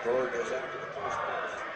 todo Dios santo que todos sabemos.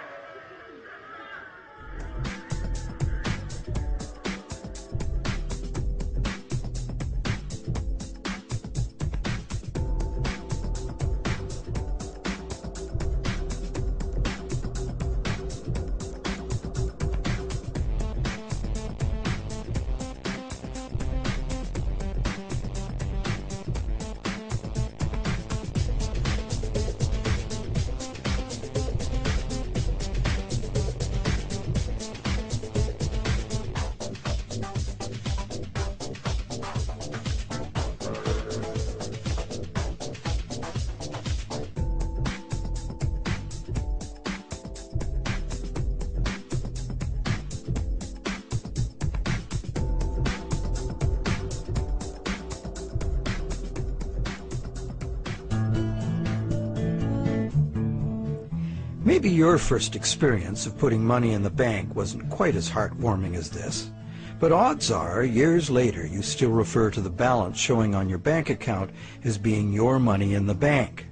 Maybe your first experience of putting money in the bank wasn't quite as heartwarming as this, but odds are, years later, you still refer to the balance showing on your bank account as being your money in the bank.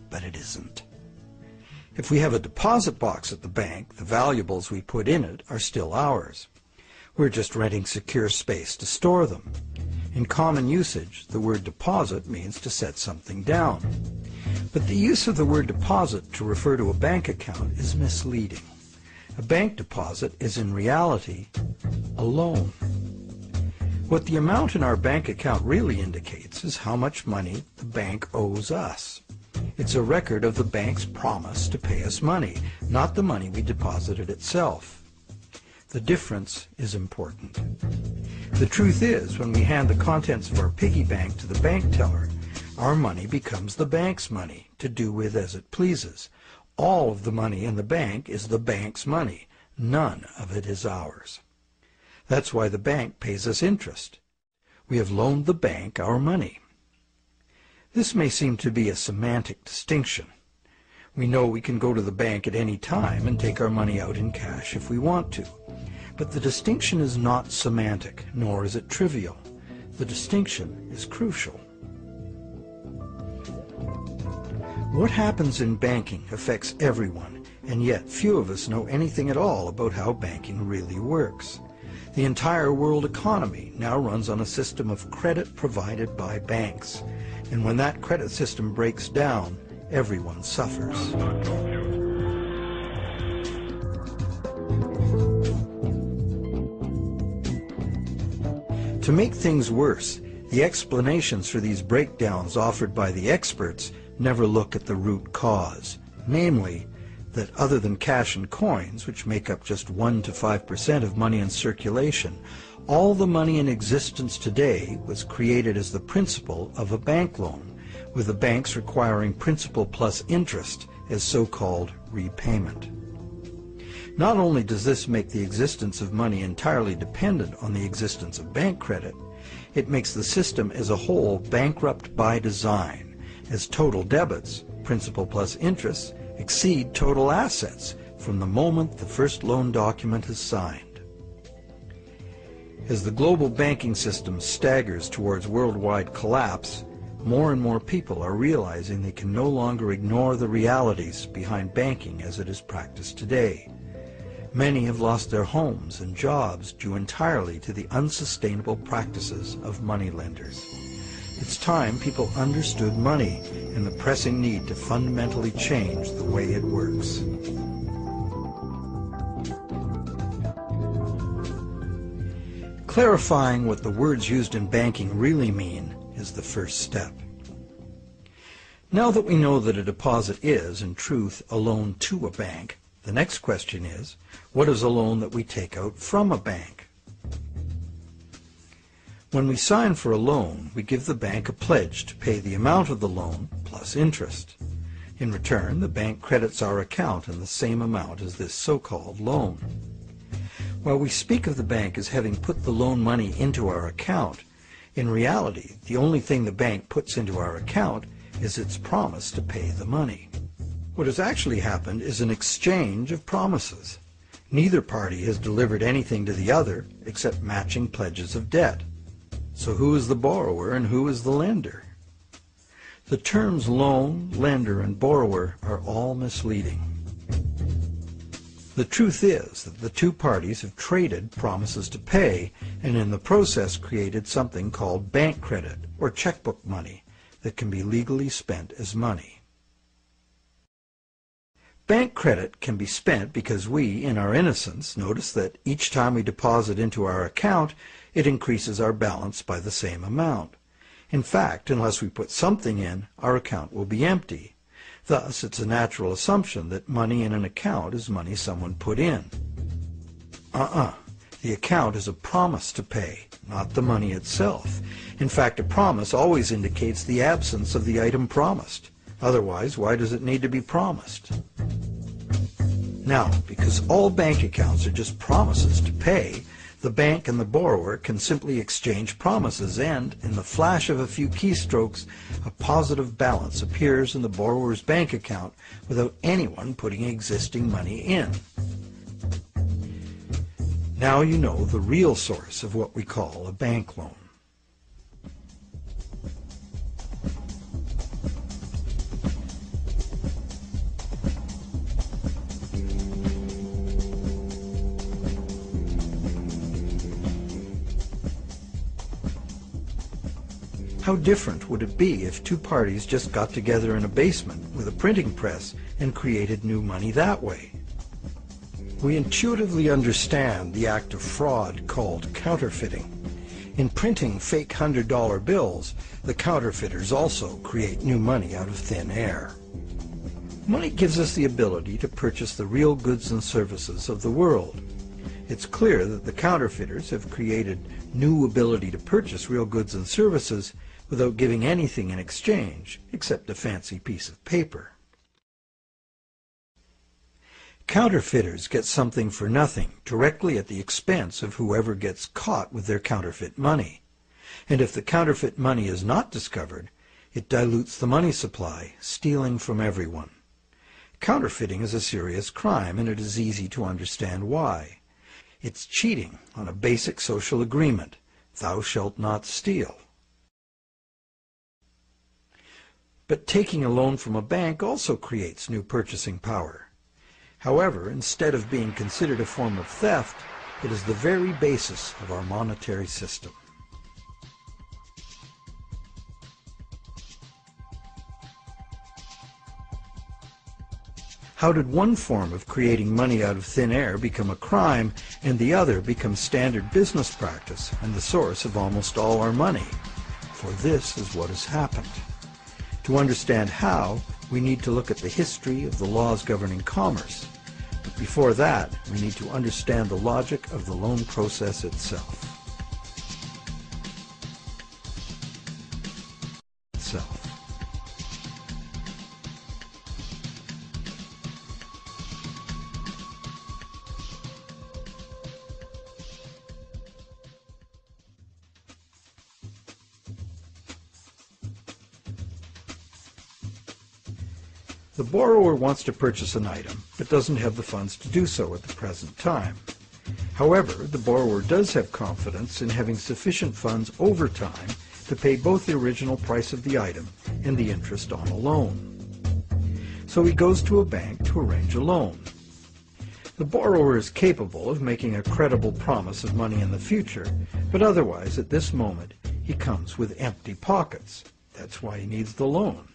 But it isn't. If we have a deposit box at the bank, the valuables we put in it are still ours. We're just renting secure space to store them. In common usage, the word deposit means to set something down. But the use of the word deposit to refer to a bank account is misleading. A bank deposit is in reality a loan. What the amount in our bank account really indicates is how much money the bank owes us. It's a record of the bank's promise to pay us money, not the money we deposited itself. The difference is important. The truth is, when we hand the contents of our piggy bank to the bank teller, our money becomes the bank's money to do with as it pleases. All of the money in the bank is the bank's money. None of it is ours. That's why the bank pays us interest. We have loaned the bank our money. This may seem to be a semantic distinction. We know we can go to the bank at any time and take our money out in cash if we want to. But the distinction is not semantic, nor is it trivial. The distinction is crucial. What happens in banking affects everyone, and yet few of us know anything at all about how banking really works. The entire world economy now runs on a system of credit provided by banks, and when that credit system breaks down, everyone suffers. To make things worse, the explanations for these breakdowns offered by the experts never look at the root cause, namely, that other than cash and coins, which make up just 1 to 5% of money in circulation, all the money in existence today was created as the principal of a bank loan, with the banks requiring principal plus interest as so-called repayment. Not only does this make the existence of money entirely dependent on the existence of bank credit, it makes the system as a whole bankrupt by design, as total debits, principal plus interest, exceed total assets from the moment the first loan document is signed. As the global banking system staggers towards worldwide collapse, more and more people are realizing they can no longer ignore the realities behind banking as it is practiced today. Many have lost their homes and jobs due entirely to the unsustainable practices of moneylenders. It's time people understood money and the pressing need to fundamentally change the way it works. Clarifying what the words used in banking really mean is the first step. Now that we know that a deposit is, in truth, a loan to a bank, the next question is, what is a loan that we take out from a bank? When we sign for a loan, we give the bank a pledge to pay the amount of the loan plus interest. In return, the bank credits our account in the same amount as this so-called loan. While we speak of the bank as having put the loan money into our account, in reality, the only thing the bank puts into our account is its promise to pay the money. What has actually happened is an exchange of promises. Neither party has delivered anything to the other except matching pledges of debt. So who is the borrower and who is the lender? The terms loan, lender, and borrower are all misleading. The truth is that the two parties have traded promises to pay and in the process created something called bank credit or checkbook money that can be legally spent as money. Bank credit can be spent because we, in our innocence, notice that each time we deposit into our account, it increases our balance by the same amount. In fact, unless we put something in, our account will be empty. Thus, it's a natural assumption that money in an account is money someone put in. The account is a promise to pay, not the money itself. In fact, a promise always indicates the absence of the item promised. Otherwise, why does it need to be promised? Now, because all bank accounts are just promises to pay, the bank and the borrower can simply exchange promises and, in the flash of a few keystrokes, a positive balance appears in the borrower's bank account without anyone putting existing money in. Now you know the real source of what we call a bank loan. How different would it be if two parties just got together in a basement with a printing press and created new money that way? We intuitively understand the act of fraud called counterfeiting. In printing fake $100 bills, the counterfeiters also create new money out of thin air. Money gives us the ability to purchase the real goods and services of the world. It's clear that the counterfeiters have created new ability to purchase real goods and services without giving anything in exchange except a fancy piece of paper. Counterfeiters get something for nothing directly at the expense of whoever gets caught with their counterfeit money. And if the counterfeit money is not discovered, it dilutes the money supply, stealing from everyone. Counterfeiting is a serious crime, and it is easy to understand why. It's cheating on a basic social agreement, thou shalt not steal. But taking a loan from a bank also creates new purchasing power. However, instead of being considered a form of theft, it is the very basis of our monetary system. How did one form of creating money out of thin air become a crime and the other become standard business practice and the source of almost all our money? For this is what has happened. To understand how, we need to look at the history of the laws governing commerce. But before that, we need to understand the logic of the loan process itself. The borrower wants to purchase an item, but doesn't have the funds to do so at the present time. However, the borrower does have confidence in having sufficient funds over time to pay both the original price of the item and the interest on a loan. So he goes to a bank to arrange a loan. The borrower is capable of making a credible promise of money in the future, but otherwise at this moment he comes with empty pockets. That's why he needs the loan.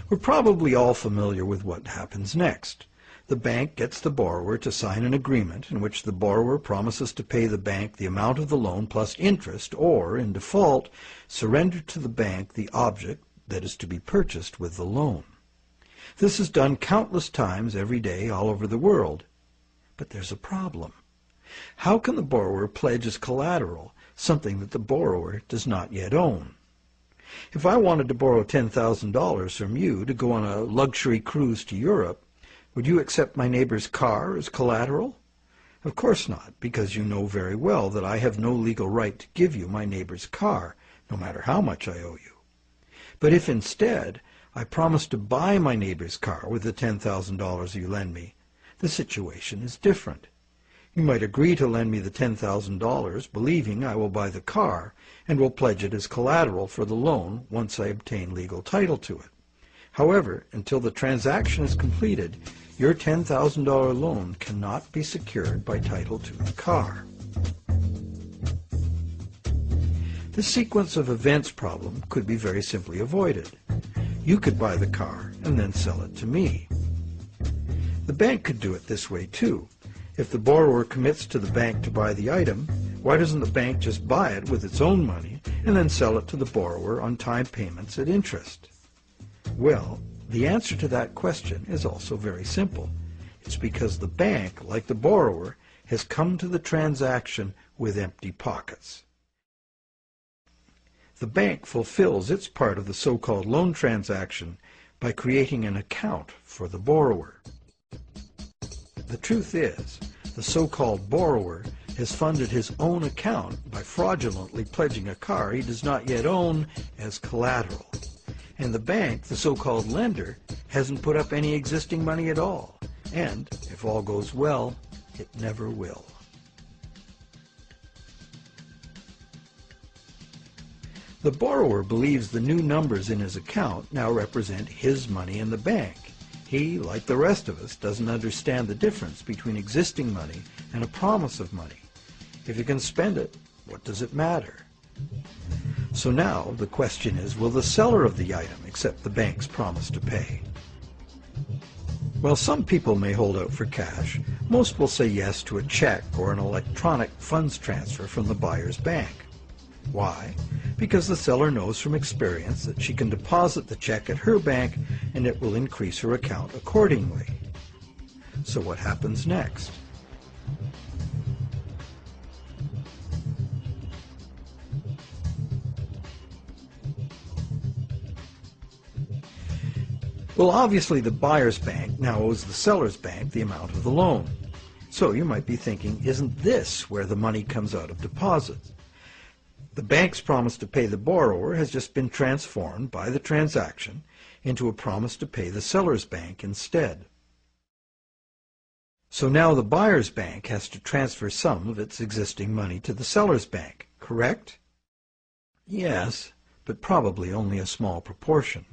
We're probably all familiar with what happens next. The bank gets the borrower to sign an agreement in which the borrower promises to pay the bank the amount of the loan plus interest, or, in default, surrender to the bank the object that is to be purchased with the loan. This is done countless times every day all over the world. But there's a problem. How can the borrower pledge as collateral something that the borrower does not yet own? If I wanted to borrow $10,000 from you to go on a luxury cruise to Europe, would you accept my neighbor's car as collateral? Of course not, because you know very well that I have no legal right to give you my neighbor's car, no matter how much I owe you. But if instead I promise to buy my neighbor's car with the $10,000 you lend me, the situation is different. You might agree to lend me the $10,000, believing I will buy the car and will pledge it as collateral for the loan once I obtain legal title to it. However, until the transaction is completed, your $10,000 loan cannot be secured by title to the car. This sequence of events problem could be very simply avoided. You could buy the car and then sell it to me. The bank could do it this way too. If the borrower commits to the bank to buy the item, why doesn't the bank just buy it with its own money and then sell it to the borrower on time payments at interest? Well, the answer to that question is also very simple. It's because the bank, like the borrower, has come to the transaction with empty pockets. The bank fulfills its part of the so-called loan transaction by creating an account for the borrower. The truth is, the so-called borrower has funded his own account by fraudulently pledging a car he does not yet own as collateral. And the bank, the so-called lender, hasn't put up any existing money at all. And, if all goes well, it never will. The borrower believes the new numbers in his account now represent his money in the bank. He, like the rest of us, doesn't understand the difference between existing money and a promise of money. If you can spend it, what does it matter? So now the question is, will the seller of the item accept the bank's promise to pay? While some people may hold out for cash, most will say yes to a check or an electronic funds transfer from the buyer's bank. Why? Because the seller knows from experience that she can deposit the check at her bank and it will increase her account accordingly. So what happens next? Well, obviously the buyer's bank now owes the seller's bank the amount of the loan. So you might be thinking, isn't this where the money comes out of deposits? The bank's promise to pay the borrower has just been transformed by the transaction into a promise to pay the seller's bank instead. So now the buyer's bank has to transfer some of its existing money to the seller's bank, correct? Yes, but probably only a small proportion.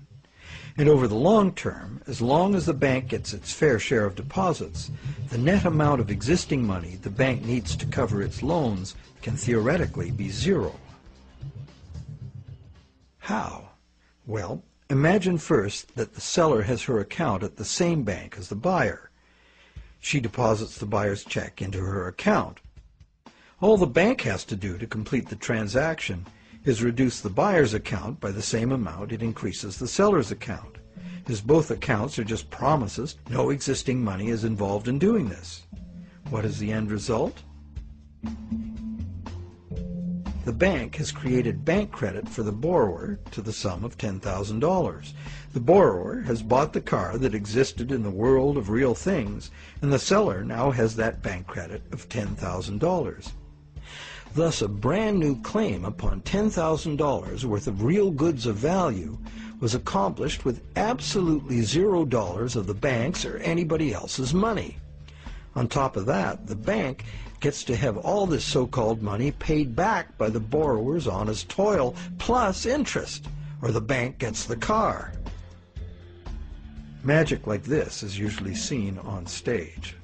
And over the long term, as long as the bank gets its fair share of deposits, the net amount of existing money the bank needs to cover its loans can theoretically be zero. How? Well, imagine first that the seller has her account at the same bank as the buyer. She deposits the buyer's check into her account. All the bank has to do to complete the transaction is reduce the buyer's account by the same amount it increases the seller's account. As both accounts are just promises, no existing money is involved in doing this. What is the end result? The bank has created bank credit for the borrower to the sum of $10,000. The borrower has bought the car that existed in the world of real things, and the seller now has that bank credit of $10,000. Thus, a brand new claim upon $10,000 worth of real goods of value was accomplished with absolutely $0 of the bank's or anybody else's money. On top of that, the bank gets to have all this so-called money paid back by the borrower's honest toil plus interest, or the bank gets the car. Magic like this is usually seen on stage.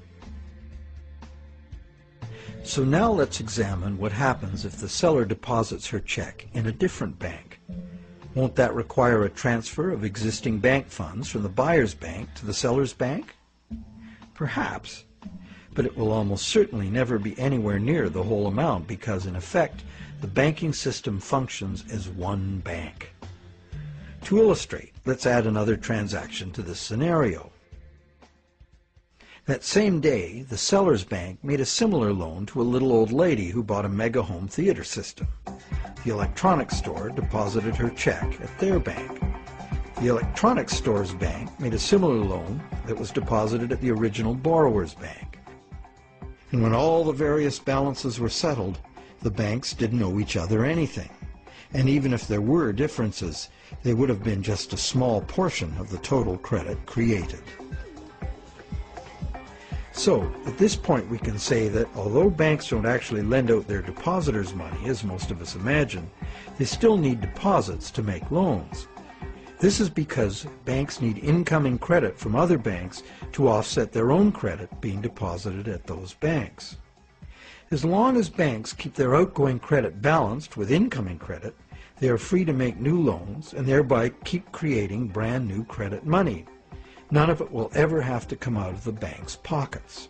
So now let's examine what happens if the seller deposits her check in a different bank. Won't that require a transfer of existing bank funds from the buyer's bank to the seller's bank? Perhaps, but it will almost certainly never be anywhere near the whole amount because, in effect, the banking system functions as one bank. To illustrate, let's add another transaction to this scenario. That same day, the seller's bank made a similar loan to a little old lady who bought a mega home theater system. The electronics store deposited her check at their bank. The electronics store's bank made a similar loan that was deposited at the original borrower's bank. And when all the various balances were settled, the banks didn't owe each other anything. And even if there were differences, they would have been just a small portion of the total credit created. So, at this point we can say that although banks don't actually lend out their depositors' money, as most of us imagine, they still need deposits to make loans. This is because banks need incoming credit from other banks to offset their own credit being deposited at those banks. As long as banks keep their outgoing credit balanced with incoming credit, they are free to make new loans and thereby keep creating brand new credit money. None of it will ever have to come out of the bank's pockets.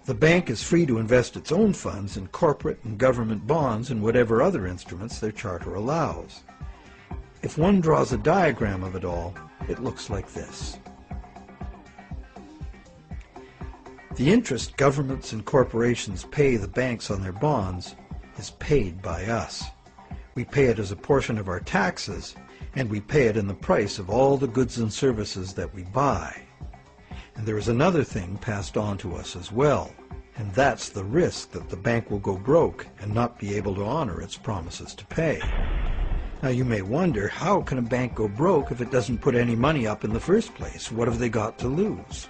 The bank is free to invest its own funds in corporate and government bonds and whatever other instruments their charter allows. If one draws a diagram of it all, it looks like this. The interest governments and corporations pay the banks on their bonds is paid by us. We pay it as a portion of our taxes, and we pay it in the price of all the goods and services that we buy. And there is another thing passed on to us as well, and that's the risk that the bank will go broke and not be able to honor its promises to pay. Now you may wonder, how can a bank go broke if it doesn't put any money up in the first place? What have they got to lose?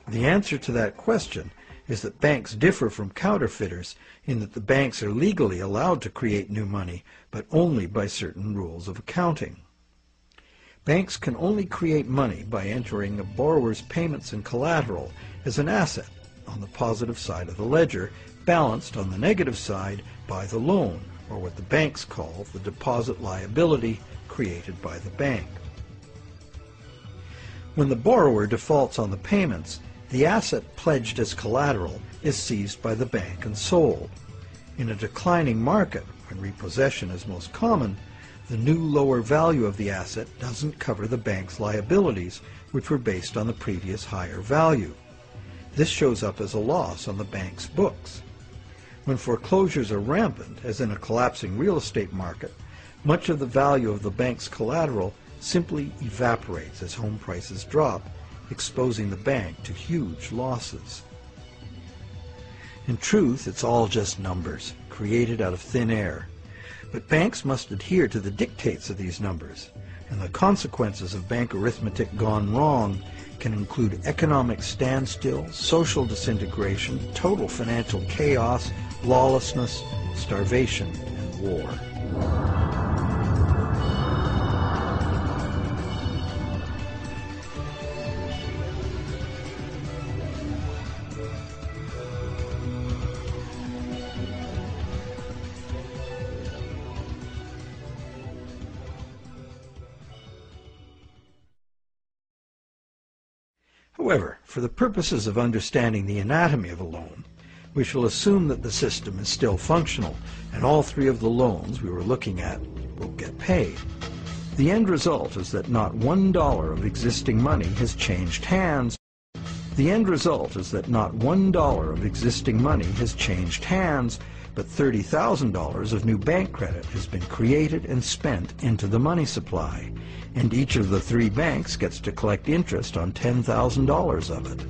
The answer to that question is that banks differ from counterfeiters in that the banks are legally allowed to create new money, but only by certain rules of accounting. Banks can only create money by entering a borrower's payments and collateral as an asset on the positive side of the ledger, balanced on the negative side by the loan, or what the banks call the deposit liability created by the bank. When the borrower defaults on the payments, the asset pledged as collateral is seized by the bank and sold. In a declining market, when repossession is most common, the new lower value of the asset doesn't cover the bank's liabilities, which were based on the previous higher value. This shows up as a loss on the bank's books. When foreclosures are rampant, as in a collapsing real estate market, much of the value of the bank's collateral simply evaporates as home prices drop, exposing the bank to huge losses. In truth, it's all just numbers, created out of thin air. But banks must adhere to the dictates of these numbers, and the consequences of bank arithmetic gone wrong can include economic standstill, social disintegration, total financial chaos, lawlessness, starvation, and war. However, for the purposes of understanding the anatomy of a loan, we shall assume that the system is still functional, and all three of the loans we were looking at will get paid. The end result is that not $1 of existing money has changed hands. The end result is that not $1 of existing money has changed hands, but $30,000 of new bank credit has been created and spent into the money supply, and each of the three banks gets to collect interest on $10,000 of it.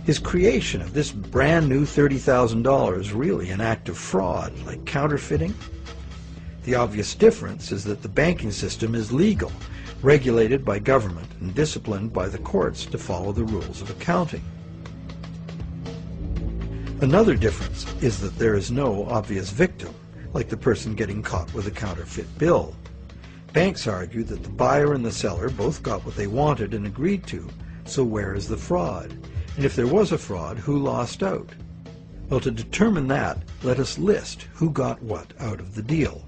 Is creation of this brand new $30,000 really an act of fraud, like counterfeiting? The obvious difference is that the banking system is legal, regulated by government, and disciplined by the courts to follow the rules of accounting. Another difference is that there is no obvious victim, like the person getting caught with a counterfeit bill. Banks argue that the buyer and the seller both got what they wanted and agreed to, so where is the fraud? And if there was a fraud, who lost out? Well, to determine that, let us list who got what out of the deal.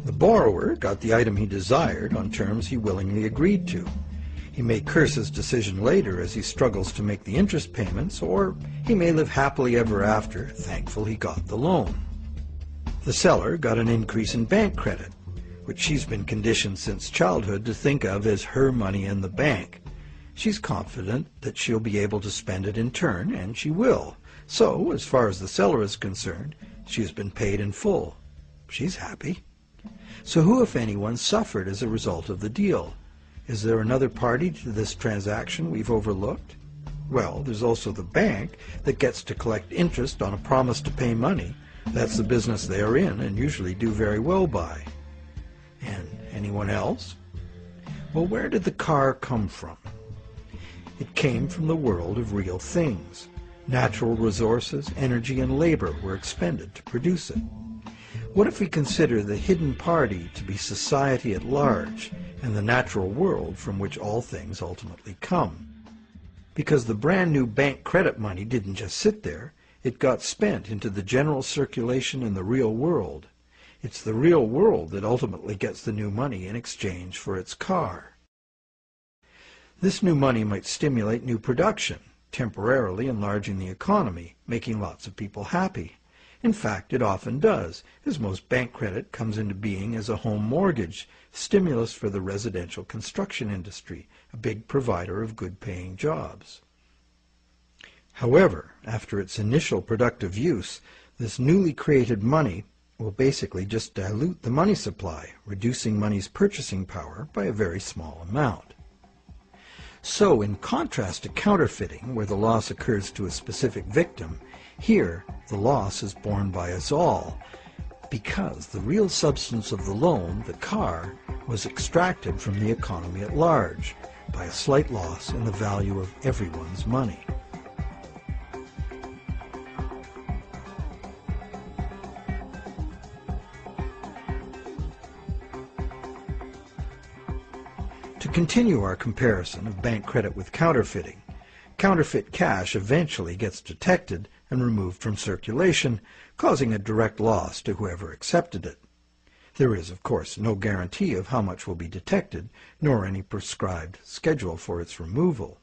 The borrower got the item he desired on terms he willingly agreed to. He may curse his decision later as he struggles to make the interest payments, or he may live happily ever after, thankful he got the loan. The seller got an increase in bank credit, which she's been conditioned since childhood to think of as her money in the bank. She's confident that she'll be able to spend it in turn, and she will. So, as far as the seller is concerned, she has been paid in full. She's happy. So who, if anyone, suffered as a result of the deal? Is there another party to this transaction we've overlooked? Well, there's also the bank that gets to collect interest on a promise to pay money. That's the business they are in and usually do very well by. And anyone else? Well, where did the car come from? It came from the world of real things. Natural resources, energy, and labor were expended to produce it. What if we consider the hidden party to be society at large and the natural world from which all things ultimately come? Because the brand new bank credit money didn't just sit there, it got spent into the general circulation in the real world. It's the real world that ultimately gets the new money in exchange for its car. This new money might stimulate new production, temporarily enlarging the economy, making lots of people happy. In fact, it often does, as most bank credit comes into being as a home mortgage, stimulus for the residential construction industry, a big provider of good-paying jobs. However, after its initial productive use, this newly created money will basically just dilute the money supply, reducing money's purchasing power by a very small amount. So, in contrast to counterfeiting, where the loss occurs to a specific victim, here the loss is borne by us all, because the real substance of the loan, the car, was extracted from the economy at large by a slight loss in the value of everyone's money. To continue our comparison of bank credit with counterfeiting, counterfeit cash eventually gets detected and removed from circulation, causing a direct loss to whoever accepted it. There is, of course, no guarantee of how much will be detected, nor any prescribed schedule for its removal.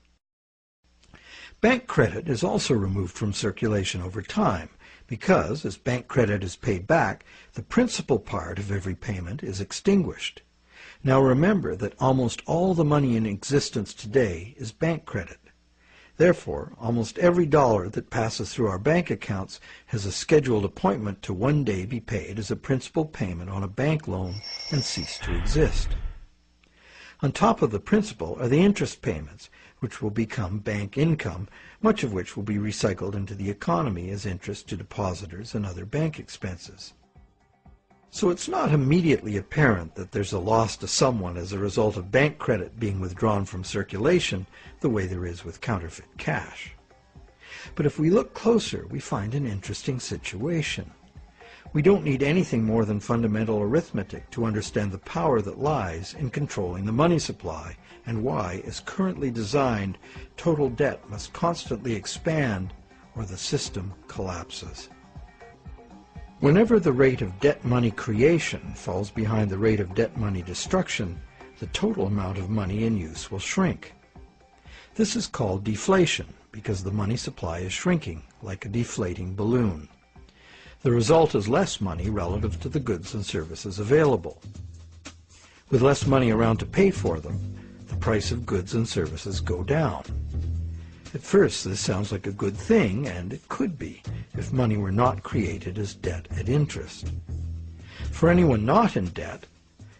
Bank credit is also removed from circulation over time, because, as bank credit is paid back, the principal part of every payment is extinguished. Now remember that almost all the money in existence today is bank credit. Therefore, almost every dollar that passes through our bank accounts has a scheduled appointment to one day be paid as a principal payment on a bank loan and cease to exist. On top of the principal are the interest payments, which will become bank income, much of which will be recycled into the economy as interest to depositors and other bank expenses. So it's not immediately apparent that there's a loss to someone as a result of bank credit being withdrawn from circulation the way there is with counterfeit cash. But if we look closer, we find an interesting situation. We don't need anything more than fundamental arithmetic to understand the power that lies in controlling the money supply and why, as currently designed, total debt must constantly expand or the system collapses. Whenever the rate of debt money creation falls behind the rate of debt money destruction, the total amount of money in use will shrink. This is called deflation because the money supply is shrinking like a deflating balloon. The result is less money relative to the goods and services available. With less money around to pay for them, the price of goods and services go down. At first, this sounds like a good thing, and it could be, if money were not created as debt at interest. For anyone not in debt,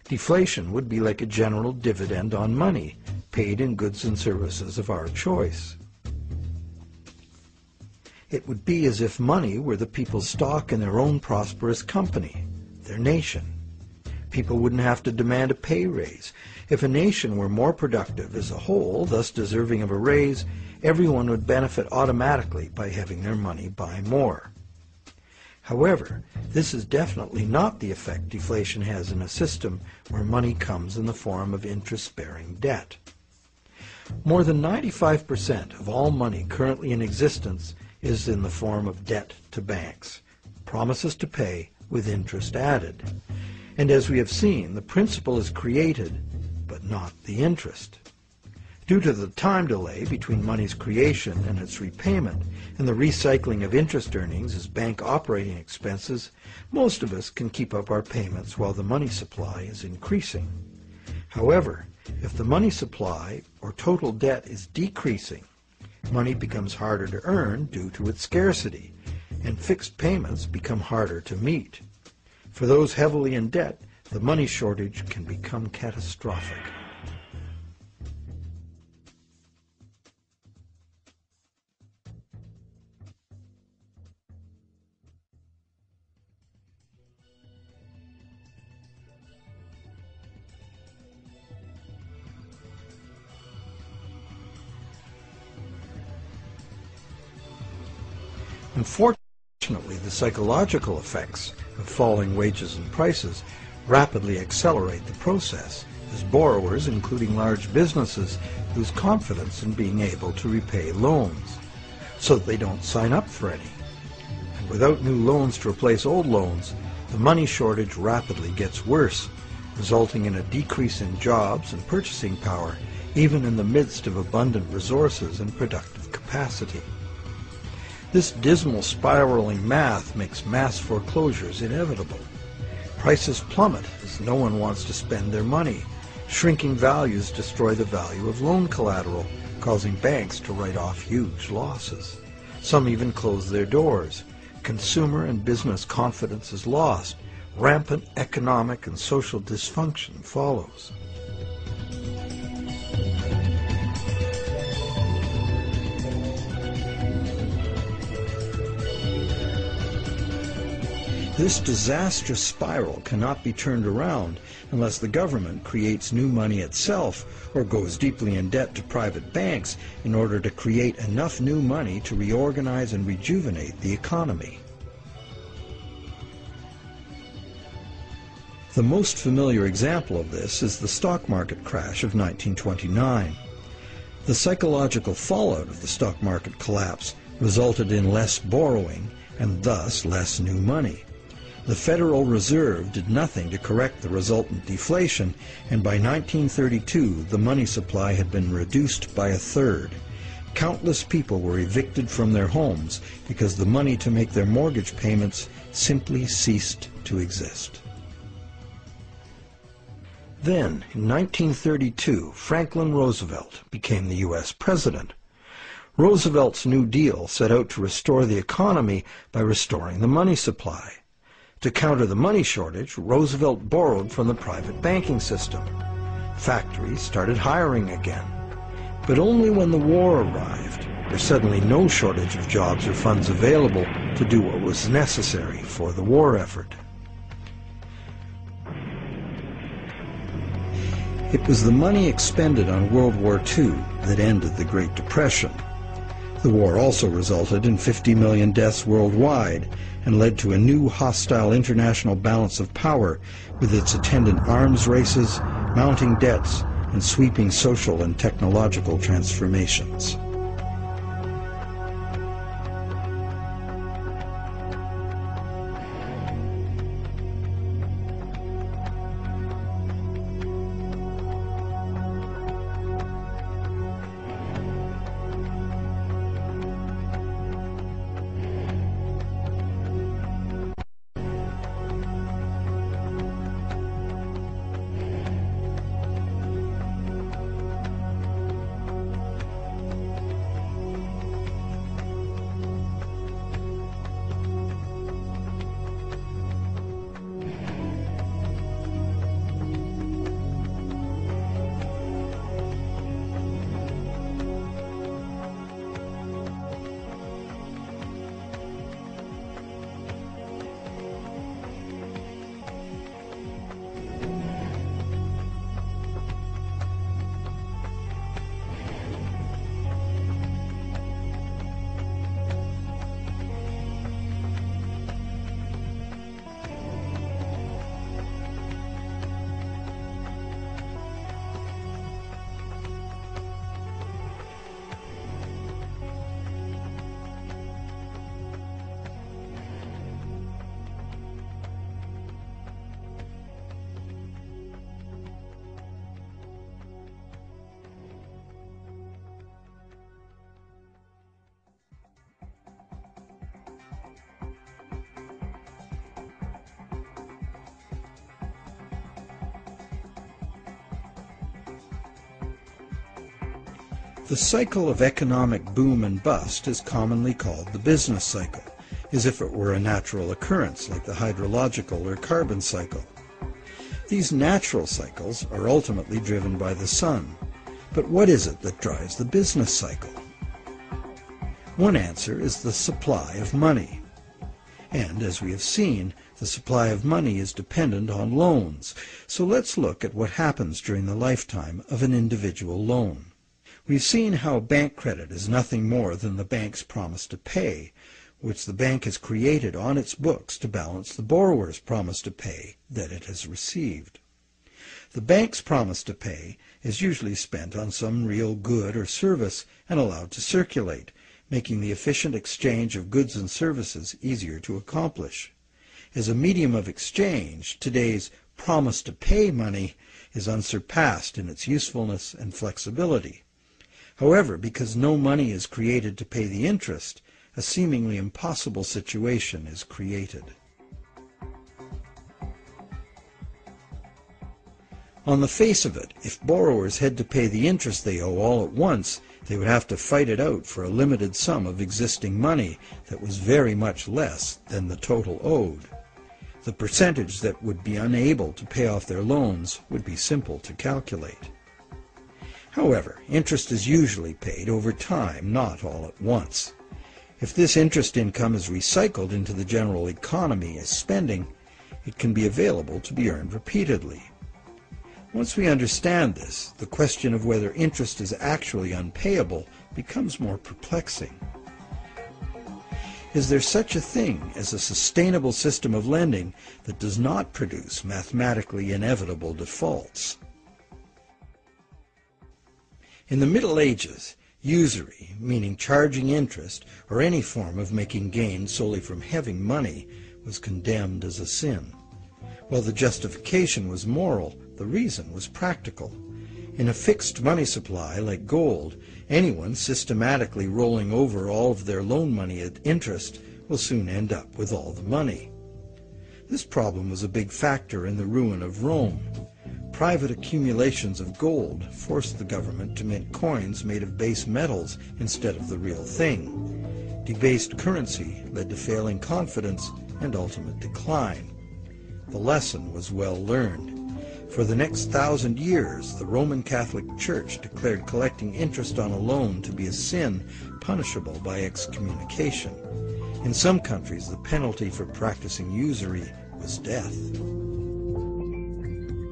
deflation would be like a general dividend on money, paid in goods and services of our choice. It would be as if money were the people's stock in their own prosperous company, their nation. People wouldn't have to demand a pay raise. If a nation were more productive as a whole, thus deserving of a raise, everyone would benefit automatically by having their money buy more. However, this is definitely not the effect deflation has in a system where money comes in the form of interest-bearing debt. More than 95% of all money currently in existence is in the form of debt to banks, promises to pay with interest added. And as we have seen, the principal is created, but not the interest. Due to the time delay between money's creation and its repayment and the recycling of interest earnings as bank operating expenses, most of us can keep up our payments while the money supply is increasing. However, if the money supply or total debt is decreasing, money becomes harder to earn due to its scarcity, and fixed payments become harder to meet. For those heavily in debt, the money shortage can become catastrophic. Unfortunately, the psychological effects of falling wages and prices rapidly accelerate the process, as borrowers, including large businesses, lose confidence in being able to repay loans, so that they don't sign up for any. And without new loans to replace old loans, the money shortage rapidly gets worse, resulting in a decrease in jobs and purchasing power, even in the midst of abundant resources and productive capacity. This dismal spiraling math makes mass foreclosures inevitable. Prices plummet as no one wants to spend their money. Shrinking values destroy the value of loan collateral, causing banks to write off huge losses. Some even close their doors. Consumer and business confidence is lost. Rampant economic and social dysfunction follows. This disastrous spiral cannot be turned around unless the government creates new money itself or goes deeply in debt to private banks in order to create enough new money to reorganize and rejuvenate the economy. The most familiar example of this is the stock market crash of 1929. The psychological fallout of the stock market collapse resulted in less borrowing and thus less new money. The Federal Reserve did nothing to correct the resultant deflation, and by 1932 the money supply had been reduced by a third. Countless people were evicted from their homes because the money to make their mortgage payments simply ceased to exist. Then, in 1932, Franklin Roosevelt became the U.S. president. Roosevelt's New Deal set out to restore the economy by restoring the money supply. To counter the money shortage, Roosevelt borrowed from the private banking system. Factories started hiring again. But only when the war arrived, there was suddenly no shortage of jobs or funds available to do what was necessary for the war effort. It was the money expended on World War II that ended the Great Depression. The war also resulted in 50 million deaths worldwide and led to a new hostile international balance of power with its attendant arms races, mounting debts, and sweeping social and technological transformations. The cycle of economic boom and bust is commonly called the business cycle, as if it were a natural occurrence like the hydrological or carbon cycle. These natural cycles are ultimately driven by the sun. But what is it that drives the business cycle? One answer is the supply of money. And, as we have seen, the supply of money is dependent on loans. So let's look at what happens during the lifetime of an individual loan. We've seen how bank credit is nothing more than the bank's promise to pay, which the bank has created on its books to balance the borrower's promise to pay that it has received. The bank's promise to pay is usually spent on some real good or service and allowed to circulate, making the efficient exchange of goods and services easier to accomplish. As a medium of exchange, today's promise to pay money is unsurpassed in its usefulness and flexibility. However, because no money is created to pay the interest, a seemingly impossible situation is created. On the face of it, if borrowers had to pay the interest they owe all at once, they would have to fight it out for a limited sum of existing money that was very much less than the total owed. The percentage that would be unable to pay off their loans would be simple to calculate. However, interest is usually paid over time, not all at once. If this interest income is recycled into the general economy as spending, it can be available to be earned repeatedly. Once we understand this, the question of whether interest is actually unpayable becomes more perplexing. Is there such a thing as a sustainable system of lending that does not produce mathematically inevitable defaults? In the Middle Ages, usury, meaning charging interest or any form of making gains solely from having money, was condemned as a sin. While the justification was moral, the reason was practical. In a fixed money supply like gold, anyone systematically rolling over all of their loan money at interest will soon end up with all the money. This problem was a big factor in the ruin of Rome. Private accumulations of gold forced the government to mint coins made of base metals instead of the real thing. Debased currency led to failing confidence and ultimate decline. The lesson was well learned. For the next 1,000 years, the Roman Catholic Church declared collecting interest on a loan to be a sin punishable by excommunication. In some countries, the penalty for practicing usury was death.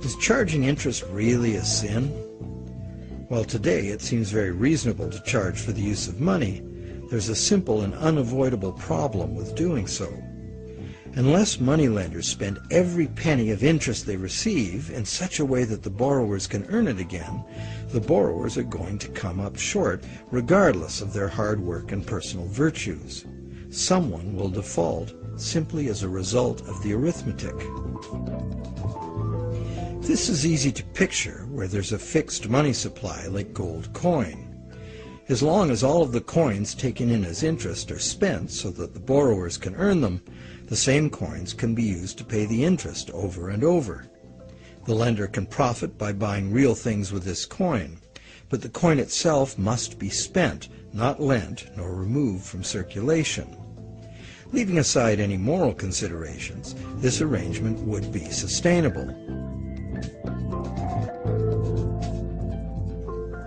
Is charging interest really a sin? While today it seems very reasonable to charge for the use of money, there's a simple and unavoidable problem with doing so. Unless moneylenders spend every penny of interest they receive in such a way that the borrowers can earn it again, the borrowers are going to come up short regardless of their hard work and personal virtues. Someone will default simply as a result of the arithmetic. This is easy to picture where there's a fixed money supply like gold coin. As long as all of the coins taken in as interest are spent so that the borrowers can earn them, the same coins can be used to pay the interest over and over. The lender can profit by buying real things with this coin, but the coin itself must be spent, not lent nor removed from circulation. Leaving aside any moral considerations, this arrangement would be sustainable.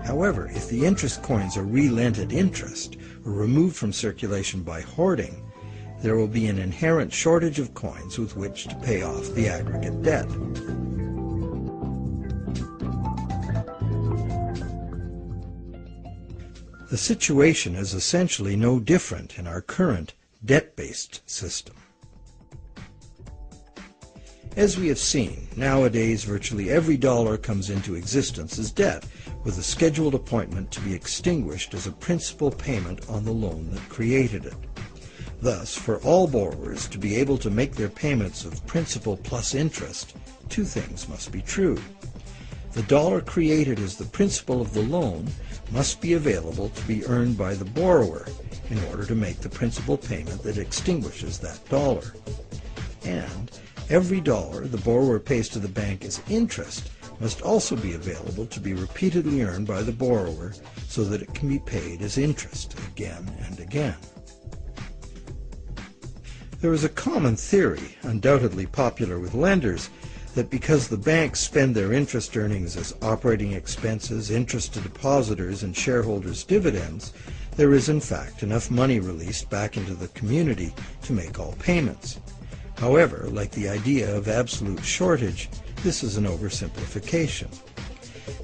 However, if the interest coins are re-lent at interest or removed from circulation by hoarding, there will be an inherent shortage of coins with which to pay off the aggregate debt. The situation is essentially no different in our current debt-based system. As we have seen, nowadays virtually every dollar comes into existence as debt, with a scheduled appointment to be extinguished as a principal payment on the loan that created it. Thus, for all borrowers to be able to make their payments of principal plus interest, two things must be true. The dollar created as the principal of the loan must be available to be earned by the borrower in order to make the principal payment that extinguishes that dollar. And every dollar the borrower pays to the bank as interest must also be available to be repeatedly earned by the borrower so that it can be paid as interest again and again. There is a common theory, undoubtedly popular with lenders, that because the banks spend their interest earnings as operating expenses, interest to depositors, and shareholders' dividends, there is in fact enough money released back into the community to make all payments. However, like the idea of absolute shortage, this is an oversimplification.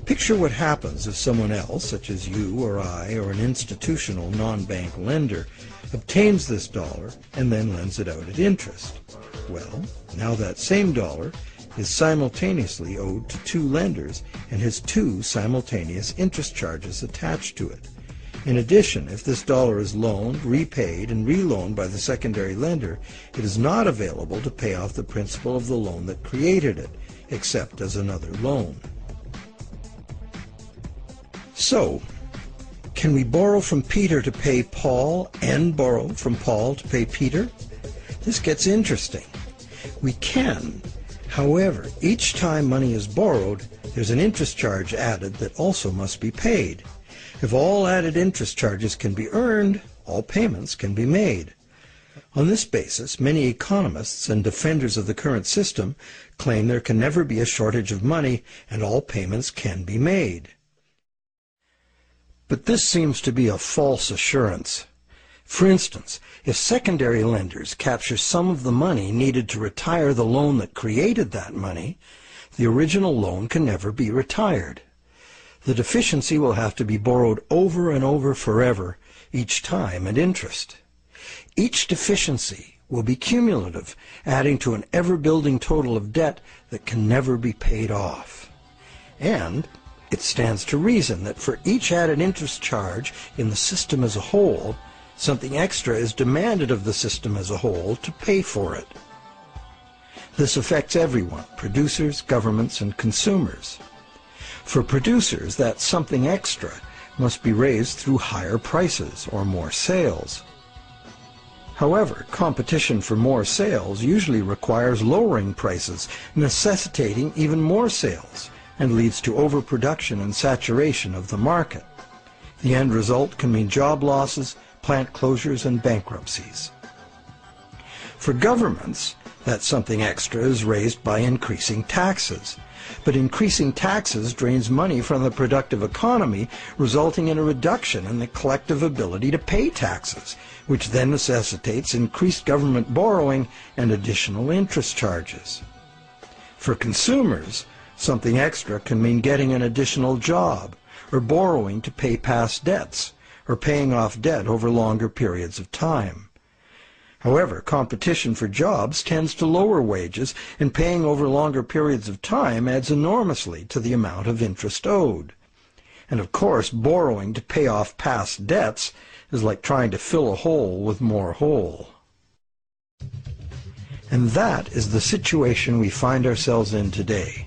Picture what happens if someone else, such as you or I or an institutional non-bank lender, obtains this dollar and then lends it out at interest. Well, now that same dollar is simultaneously owed to two lenders and has two simultaneous interest charges attached to it. In addition, if this dollar is loaned, repaid, and reloaned by the secondary lender, it is not available to pay off the principal of the loan that created it, except as another loan. So, can we borrow from Peter to pay Paul and borrow from Paul to pay Peter? This gets interesting. We can. However, each time money is borrowed, there's an interest charge added that also must be paid. If all added interest charges can be earned, all payments can be made. On this basis, many economists and defenders of the current system claim there can never be a shortage of money and all payments can be made. But this seems to be a false assurance. For instance, if secondary lenders capture some of the money needed to retire the loan that created that money, the original loan can never be retired. The deficiency will have to be borrowed over and over forever, each time at interest. Each deficiency will be cumulative, adding to an ever-building total of debt that can never be paid off. And it stands to reason that for each added interest charge in the system as a whole, something extra is demanded of the system as a whole to pay for it. This affects everyone, producers, governments, and consumers. For producers, that something extra must be raised through higher prices or more sales. However, competition for more sales usually requires lowering prices, necessitating even more sales, and leads to overproduction and saturation of the market. The end result can mean job losses, plant closures, and bankruptcies. For governments, that something extra is raised by increasing taxes. But increasing taxes drains money from the productive economy, resulting in a reduction in the collective ability to pay taxes, which then necessitates increased government borrowing and additional interest charges. For consumers, something extra can mean getting an additional job, or borrowing to pay past debts, or paying off debt over longer periods of time. However, competition for jobs tends to lower wages, and paying over longer periods of time adds enormously to the amount of interest owed. And of course, borrowing to pay off past debts is like trying to fill a hole with more hole. And that is the situation we find ourselves in today.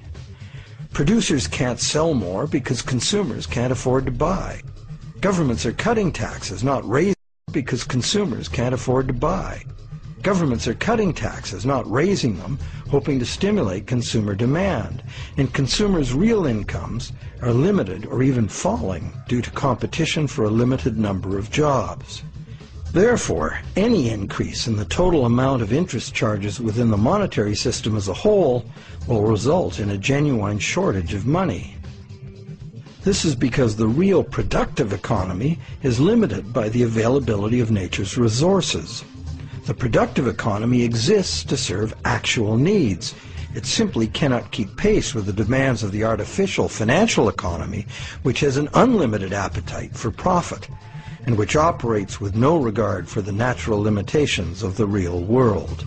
Producers can't sell more because consumers can't afford to buy. Governments are cutting taxes, not raising, because consumers can't afford to buy. Governments are cutting taxes, not raising them, hoping to stimulate consumer demand. And consumers' real incomes are limited or even falling due to competition for a limited number of jobs. Therefore, any increase in the total amount of interest charges within the monetary system as a whole will result in a genuine shortage of money. This is because the real productive economy is limited by the availability of nature's resources. The productive economy exists to serve actual needs. It simply cannot keep pace with the demands of the artificial financial economy, which has an unlimited appetite for profit, and which operates with no regard for the natural limitations of the real world.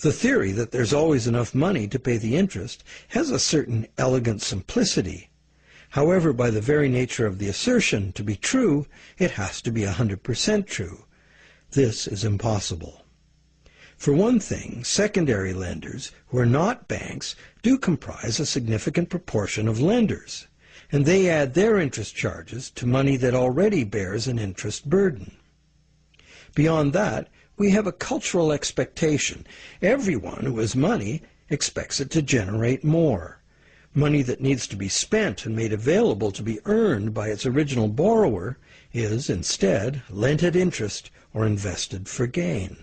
The theory that there's always enough money to pay the interest has a certain elegant simplicity. However, by the very nature of the assertion to be true, it has to be 100% true. This is impossible. For one thing, secondary lenders, who are not banks, do comprise a significant proportion of lenders, and they add their interest charges to money that already bears an interest burden. Beyond that, we have a cultural expectation. Everyone who has money expects it to generate more. Money that needs to be spent and made available to be earned by its original borrower is, instead, lent at interest or invested for gain.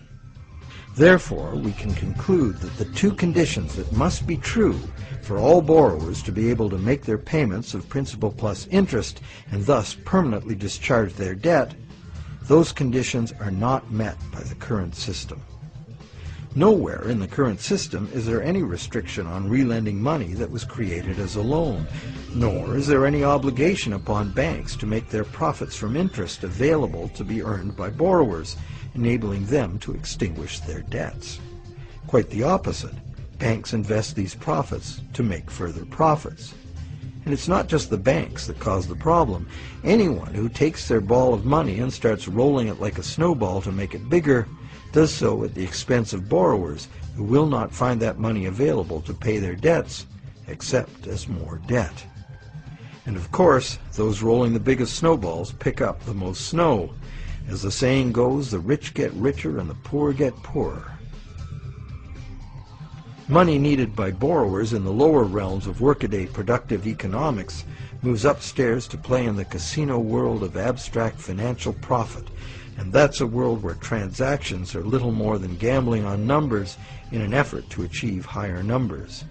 Therefore, we can conclude that the two conditions that must be true for all borrowers to be able to make their payments of principal plus interest and thus permanently discharge their debt, those conditions are not met by the current system. Nowhere in the current system is there any restriction on relending money that was created as a loan, nor is there any obligation upon banks to make their profits from interest available to be earned by borrowers, enabling them to extinguish their debts. Quite the opposite. Banks invest these profits to make further profits. And it's not just the banks that cause the problem. Anyone who takes their ball of money and starts rolling it like a snowball to make it bigger does so at the expense of borrowers who will not find that money available to pay their debts, except as more debt. And of course, those rolling the biggest snowballs pick up the most snow. As the saying goes, the rich get richer and the poor get poorer. Money needed by borrowers in the lower realms of workaday productive economics moves upstairs to play in the casino world of abstract financial profit, and that's a world where transactions are little more than gambling on numbers in an effort to achieve higher numbers.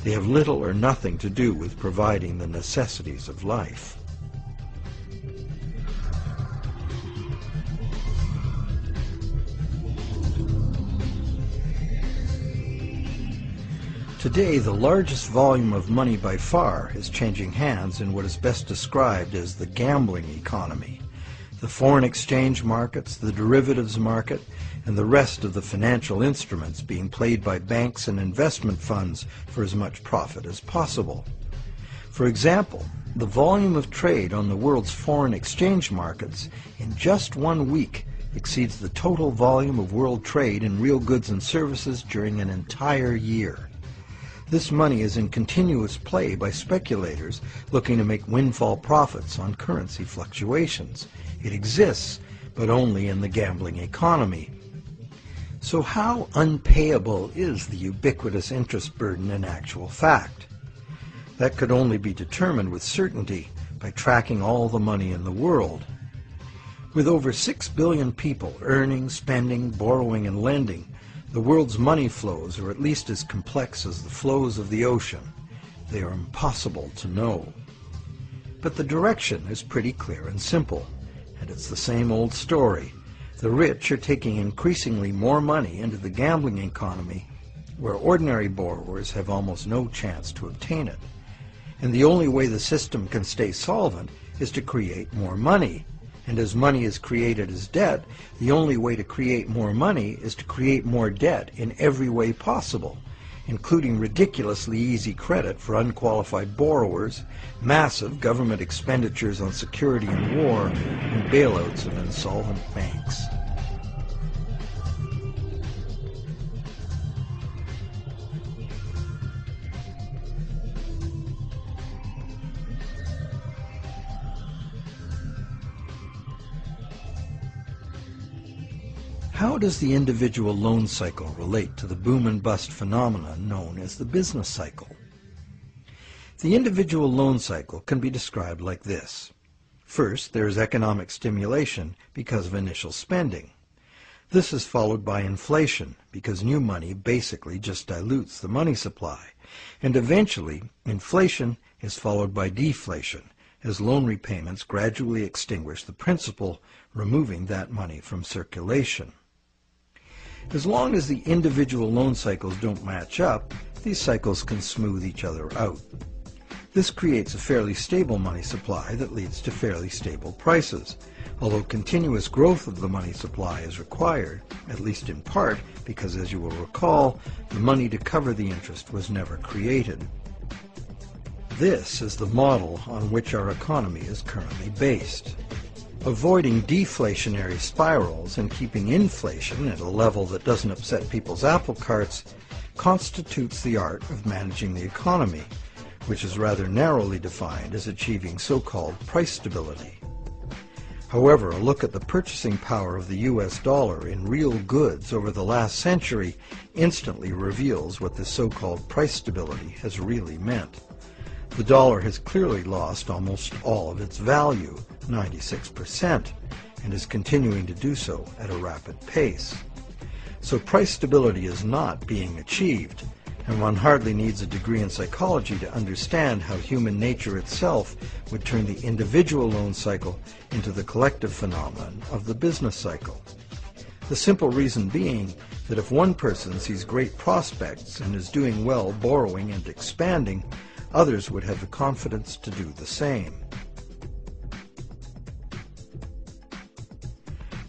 They have little or nothing to do with providing the necessities of life. Today, the largest volume of money by far is changing hands in what is best described as the gambling economy. The foreign exchange markets, the derivatives market, and the rest of the financial instruments being played by banks and investment funds for as much profit as possible. For example, the volume of trade on the world's foreign exchange markets in just 1 week exceeds the total volume of world trade in real goods and services during an entire year. This money is in continuous play by speculators looking to make windfall profits on currency fluctuations. It exists, but only in the gambling economy. So how unpayable is the ubiquitous interest burden in actual fact? That could only be determined with certainty by tracking all the money in the world. With over 6 billion people earning, spending, borrowing, and lending, the world's money flows are at least as complex as the flows of the ocean. They are impossible to know. But the direction is pretty clear and simple, and it's the same old story. The rich are taking increasingly more money into the gambling economy, where ordinary borrowers have almost no chance to obtain it. And the only way the system can stay solvent is to create more money. And as money is created as debt, the only way to create more money is to create more debt in every way possible, including ridiculously easy credit for unqualified borrowers, massive government expenditures on security and war, and bailouts of insolvent banks. How does the individual loan cycle relate to the boom and bust phenomenon known as the business cycle? The individual loan cycle can be described like this. First, there is economic stimulation because of initial spending. This is followed by inflation because new money basically just dilutes the money supply. And eventually, inflation is followed by deflation as loan repayments gradually extinguish the principal, removing that money from circulation. As long as the individual loan cycles don't match up, these cycles can smooth each other out. This creates a fairly stable money supply that leads to fairly stable prices, although continuous growth of the money supply is required, at least in part because, as you will recall, the money to cover the interest was never created. This is the model on which our economy is currently based. Avoiding deflationary spirals and keeping inflation at a level that doesn't upset people's apple carts constitutes the art of managing the economy, which is rather narrowly defined as achieving so-called price stability. However, a look at the purchasing power of the US dollar in real goods over the last century instantly reveals what this so-called price stability has really meant. The dollar has clearly lost almost all of its value, 96%, and is continuing to do so at a rapid pace. So price stability is not being achieved, and one hardly needs a degree in psychology to understand how human nature itself would turn the individual loan cycle into the collective phenomenon of the business cycle. The simple reason being that if one person sees great prospects and is doing well borrowing and expanding, others would have the confidence to do the same.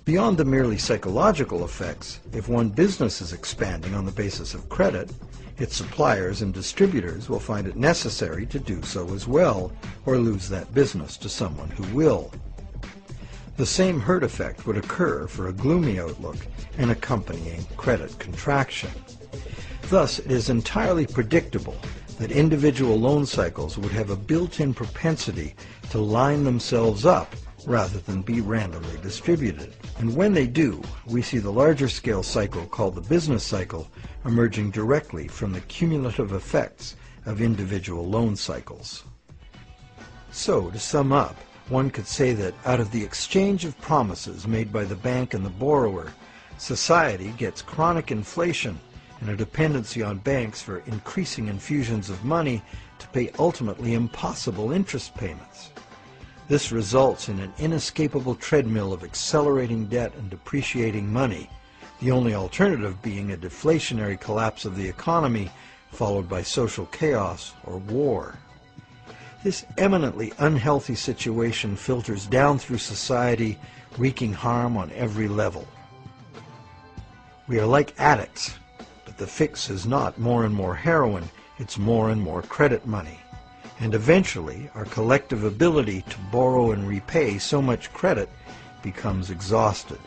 Beyond the merely psychological effects, if one business is expanding on the basis of credit, its suppliers and distributors will find it necessary to do so as well, or lose that business to someone who will. The same herd effect would occur for a gloomy outlook and accompanying credit contraction. Thus, it is entirely predictable that individual loan cycles would have a built-in propensity to line themselves up rather than be randomly distributed. And when they do, we see the larger scale cycle called the business cycle emerging directly from the cumulative effects of individual loan cycles. So, to sum up, one could say that out of the exchange of promises made by the bank and the borrower, society gets chronic inflation and a dependency on banks for increasing infusions of money to pay ultimately impossible interest payments. This results in an inescapable treadmill of accelerating debt and depreciating money, the only alternative being a deflationary collapse of the economy followed by social chaos or war. This eminently unhealthy situation filters down through society, wreaking harm on every level. We are like addicts, but the fix is not more and more heroin, it's more and more credit money. And eventually, our collective ability to borrow and repay so much credit becomes exhausted.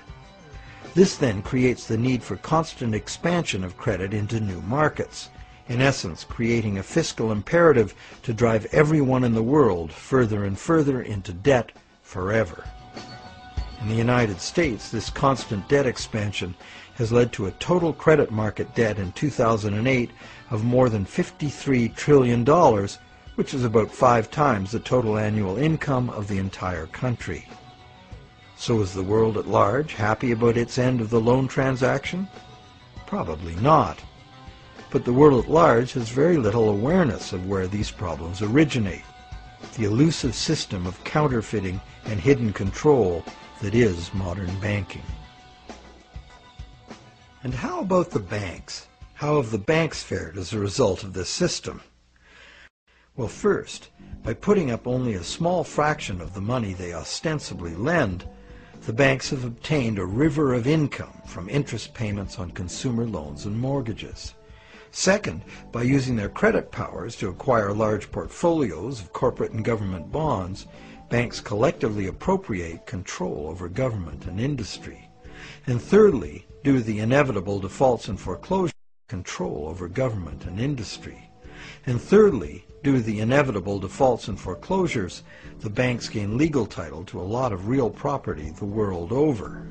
This then creates the need for constant expansion of credit into new markets, in essence creating a fiscal imperative to drive everyone in the world further and further into debt forever. In the United States, this constant debt expansion has led to a total credit market debt in 2008 of more than $53 trillion, which is about 5 times the total annual income of the entire country. So is the world at large happy about its end of the loan transaction? Probably not. But the world at large has very little awareness of where these problems originate, the elusive system of counterfeiting and hidden control that is modern banking. And how about the banks? How have the banks fared as a result of this system? Well, first, by putting up only a small fraction of the money they ostensibly lend, the banks have obtained a river of income from interest payments on consumer loans and mortgages. Second, by using their credit powers to acquire large portfolios of corporate and government bonds, banks collectively appropriate control over government and industry. And thirdly, due to the inevitable defaults and foreclosures, control over government and industry. And thirdly, due to the inevitable defaults and foreclosures, the banks gain legal title to a lot of real property the world over.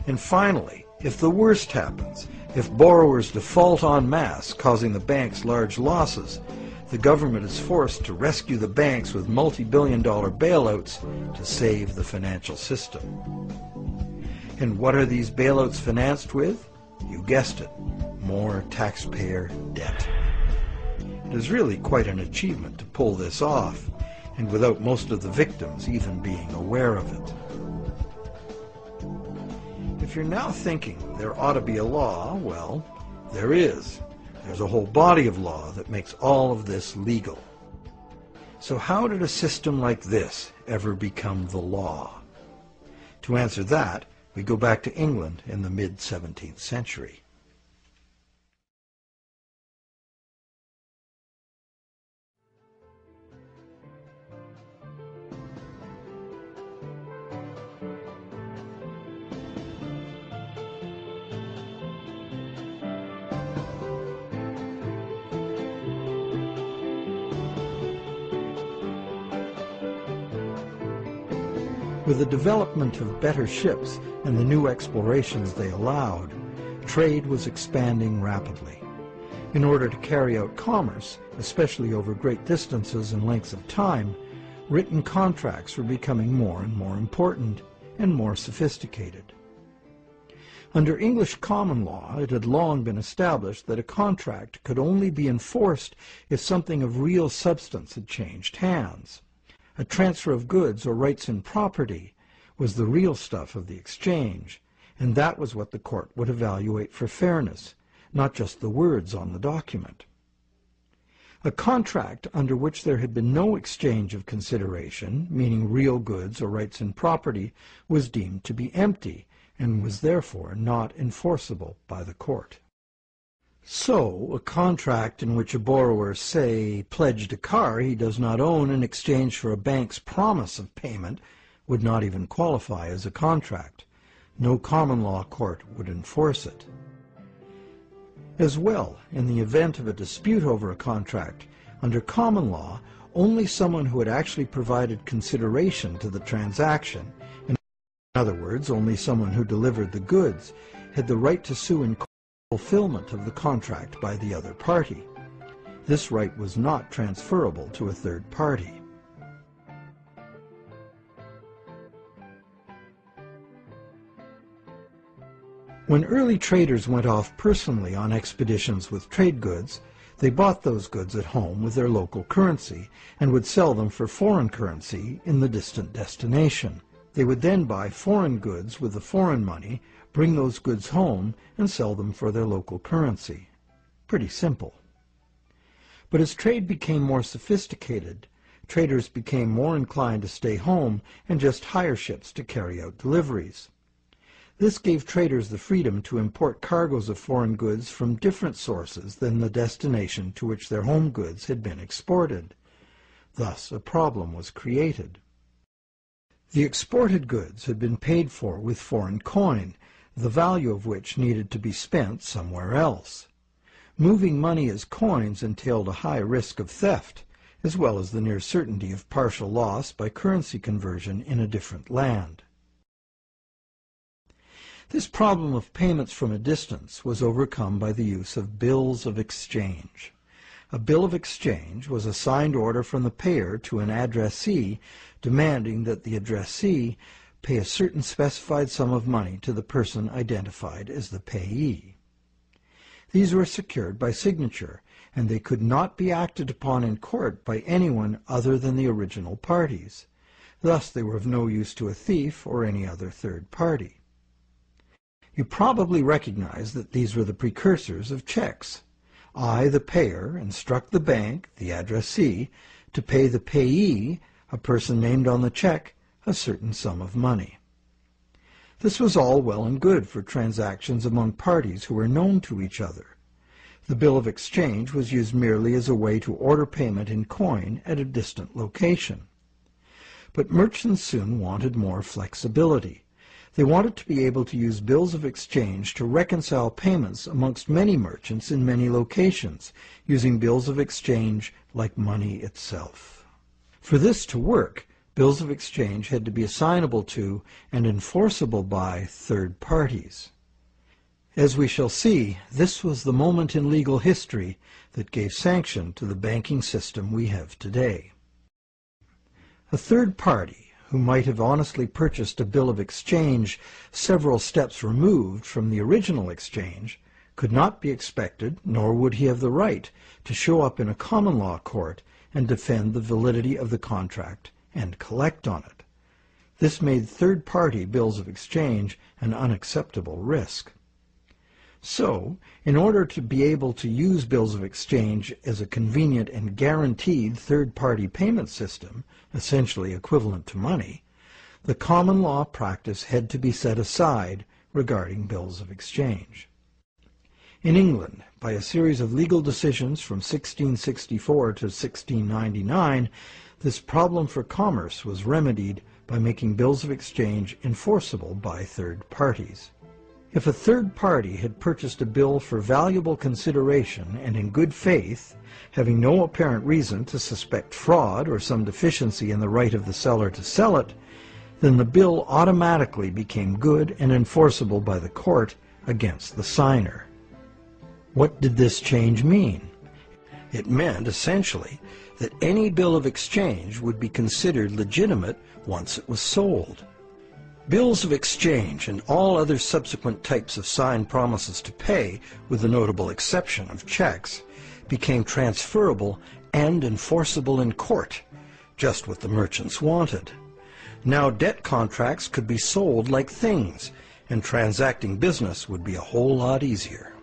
And finally, if the worst happens, if borrowers default en masse, causing the banks large losses, the government is forced to rescue the banks with multi-billion-dollar bailouts to save the financial system. And what are these bailouts financed with? You guessed it, more taxpayer debt. It is really quite an achievement to pull this off, and without most of the victims even being aware of it. If you're now thinking there ought to be a law, well, there is. There's a whole body of law that makes all of this legal. So how did a system like this ever become the law? To answer that, we go back to England in the mid-17th century. With the development of better ships and the new explorations they allowed, trade was expanding rapidly. In order to carry out commerce, especially over great distances and lengths of time, written contracts were becoming more and more important and more sophisticated. Under English common law, it had long been established that a contract could only be enforced if something of real substance had changed hands. A transfer of goods or rights in property was the real stuff of the exchange, and that was what the court would evaluate for fairness, not just the words on the document. A contract under which there had been no exchange of consideration, meaning real goods or rights in property, was deemed to be empty and was therefore not enforceable by the court. So, a contract in which a borrower, say, pledged a car he does not own in exchange for a bank's promise of payment would not even qualify as a contract. No common law court would enforce it. As well, in the event of a dispute over a contract, under common law, only someone who had actually provided consideration to the transaction, in other words, only someone who delivered the goods, had the right to sue in fulfillment of the contract by the other party. This right was not transferable to a third party. When early traders went off personally on expeditions with trade goods, they bought those goods at home with their local currency and would sell them for foreign currency in the distant destination. They would then buy foreign goods with the foreign money, bring those goods home, and sell them for their local currency. Pretty simple. But as trade became more sophisticated, traders became more inclined to stay home and just hire ships to carry out deliveries. This gave traders the freedom to import cargoes of foreign goods from different sources than the destination to which their home goods had been exported. Thus, a problem was created. The exported goods had been paid for with foreign coin, the value of which needed to be spent somewhere else. Moving money as coins entailed a high risk of theft, as well as the near certainty of partial loss by currency conversion in a different land. This problem of payments from a distance was overcome by the use of bills of exchange. A bill of exchange was a signed order from the payer to an addressee demanding that the addressee pay a certain specified sum of money to the person identified as the payee. These were secured by signature, and they could not be acted upon in court by anyone other than the original parties. Thus they were of no use to a thief or any other third party. You probably recognize that these were the precursors of checks. I, the payer, instruct the bank, the addressee, to pay the payee, a person named on the check, a certain sum of money. This was all well and good for transactions among parties who were known to each other. The bill of exchange was used merely as a way to order payment in coin at a distant location. But merchants soon wanted more flexibility. They wanted to be able to use bills of exchange to reconcile payments amongst many merchants in many locations, using bills of exchange like money itself. For this to work, bills of exchange had to be assignable to and enforceable by third parties. As we shall see, this was the moment in legal history that gave sanction to the banking system we have today. A third party, who might have honestly purchased a bill of exchange several steps removed from the original exchange, could not be expected, nor would he have the right, to show up in a common law court and defend the validity of the contract and collect on it. This made third-party bills of exchange an unacceptable risk. So, in order to be able to use bills of exchange as a convenient and guaranteed third-party payment system, essentially equivalent to money, the common law practice had to be set aside regarding bills of exchange. In England, by a series of legal decisions from 1664 to 1699, this problem for commerce was remedied by making bills of exchange enforceable by third parties. If a third party had purchased a bill for valuable consideration and in good faith, having no apparent reason to suspect fraud or some deficiency in the right of the seller to sell it, then the bill automatically became good and enforceable by the court against the signer. What did this change mean? It meant, essentially, that any bill of exchange would be considered legitimate once it was sold. Bills of exchange and all other subsequent types of signed promises to pay, with the notable exception of checks, became transferable and enforceable in court, just what the merchants wanted. Now debt contracts could be sold like things, and transacting business would be a whole lot easier.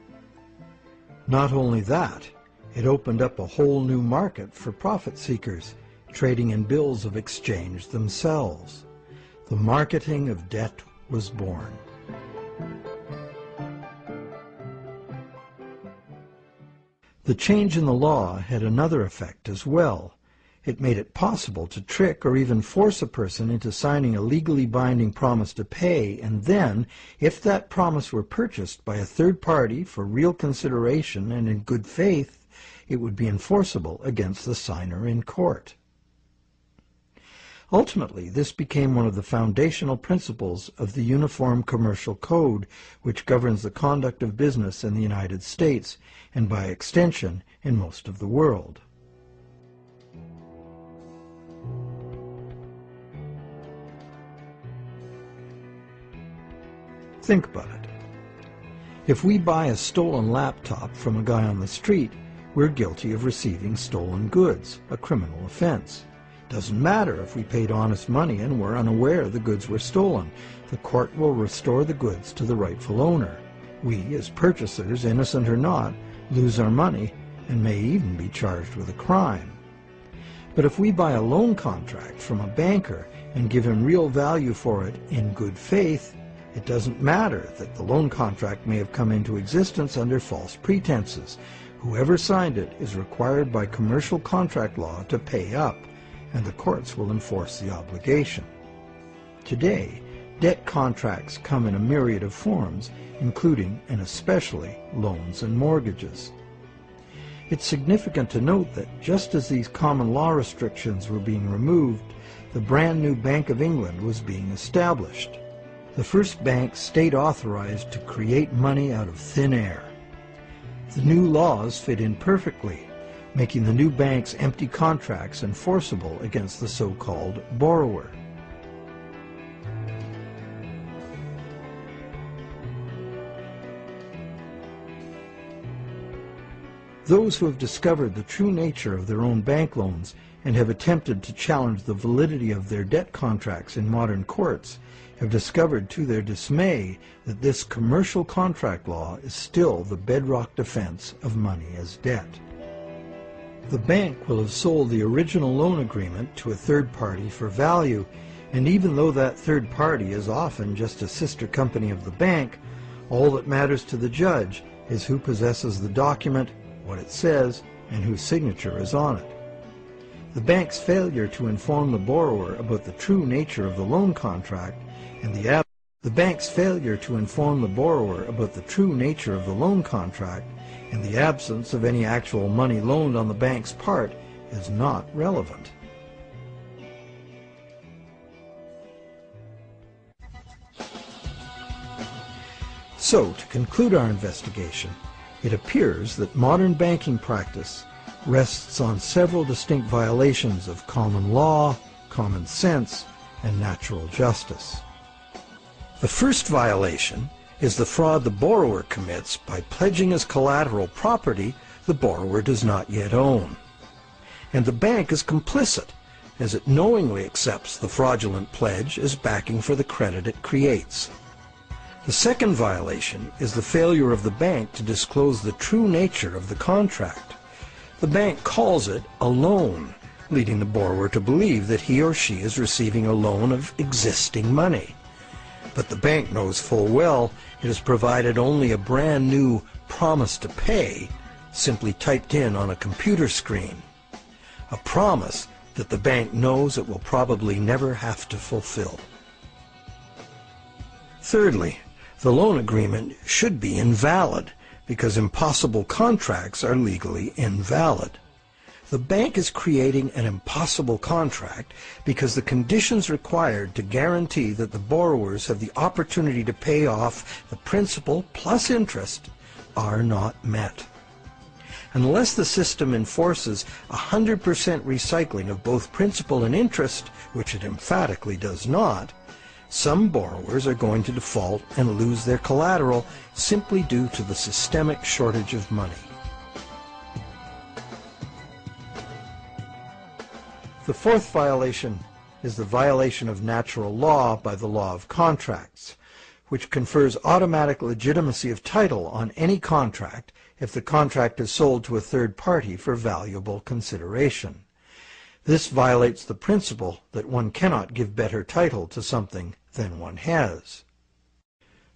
Not only that, it opened up a whole new market for profit seekers, trading in bills of exchange themselves. The marketing of debt was born. The change in the law had another effect as well. It made it possible to trick or even force a person into signing a legally binding promise to pay, and then, if that promise were purchased by a third party for real consideration and in good faith, it would be enforceable against the signer in court. Ultimately, this became one of the foundational principles of the Uniform Commercial Code, which governs the conduct of business in the United States, and by extension, in most of the world. Think about it. If we buy a stolen laptop from a guy on the street, we're guilty of receiving stolen goods, a criminal offense. Doesn't matter if we paid honest money and were unaware the goods were stolen. The court will restore the goods to the rightful owner. We, as purchasers, innocent or not, lose our money and may even be charged with a crime. But if we buy a loan contract from a banker and give him real value for it in good faith, it doesn't matter that the loan contract may have come into existence under false pretenses. Whoever signed it is required by commercial contract law to pay up, and the courts will enforce the obligation. Today, debt contracts come in a myriad of forms, including and especially loans and mortgages. It's significant to note that just as these common law restrictions were being removed, the brand new Bank of England was being established. The first bank state authorized to create money out of thin air. The new laws fit in perfectly, making the new bank's empty contracts enforceable against the so-called borrower. Those who have discovered the true nature of their own bank loans and have attempted to challenge the validity of their debt contracts in modern courts have discovered to their dismay that this commercial contract law is still the bedrock defense of money as debt. The bank will have sold the original loan agreement to a third party for value, and even though that third party is often just a sister company of the bank, all that matters to the judge is who possesses the document, what it says, and whose signature is on it. The bank's failure to inform the borrower about the true nature of the loan contract and the absence of any actual money loaned on the bank's part is not relevant. So, to conclude our investigation, it appears that modern banking practice rests on several distinct violations of common law, common sense, and natural justice. The first violation is the fraud the borrower commits by pledging as collateral property the borrower does not yet own. And the bank is complicit, as it knowingly accepts the fraudulent pledge as backing for the credit it creates. The second violation is the failure of the bank to disclose the true nature of the contract. The bank calls it a loan, leading the borrower to believe that he or she is receiving a loan of existing money. But the bank knows full well it has provided only a brand new promise to pay, simply typed in on a computer screen. A promise that the bank knows it will probably never have to fulfill. Thirdly, the loan agreement should be invalid, because impossible contracts are legally invalid. The bank is creating an impossible contract because the conditions required to guarantee that the borrowers have the opportunity to pay off the principal plus interest are not met. Unless the system enforces 100% recycling of both principal and interest, which it emphatically does not, some borrowers are going to default and lose their collateral simply due to the systemic shortage of money. The fourth violation is the violation of natural law by the law of contracts, which confers automatic legitimacy of title on any contract if the contract is sold to a third party for valuable consideration. This violates the principle that one cannot give better title to something than one has.